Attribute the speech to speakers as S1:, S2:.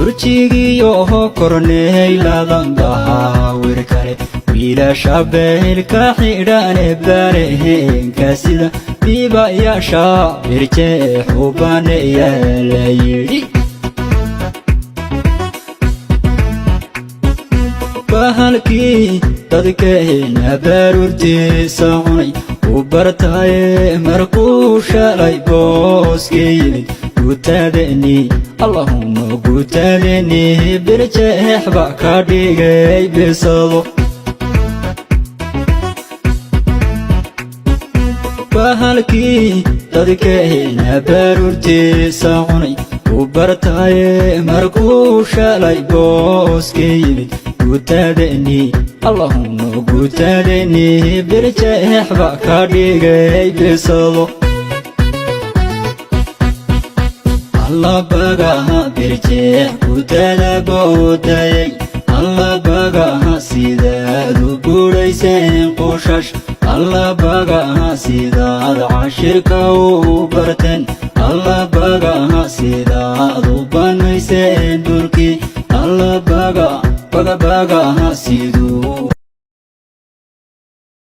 S1: burjigiyo korney ladangaha wirkale wiila shabeelka xidhane bareheenka sida dhibayaasha birjeex u baneeya la yidhi bahalkii dadkeena baruurtiisa cunay u bartaye markuu shalay booskii yimid gutadeeni allahuma gutadeeni birjeex ba ka dhigay bisado bahalkii dadkeena baruurtiisa cunay u bartaye markuu shalay booskii yimid gutadeeni allahuma gutadeeni birjeex ba ka dhigay bisado Allah bagaha birjeex gutada boodayay Allah bagaha sidaadu guulayseen qoshash Allah bagaha sidaad cashirka u barteen Allah bagaha sidaadu banayseen dhulkii Allah bagaha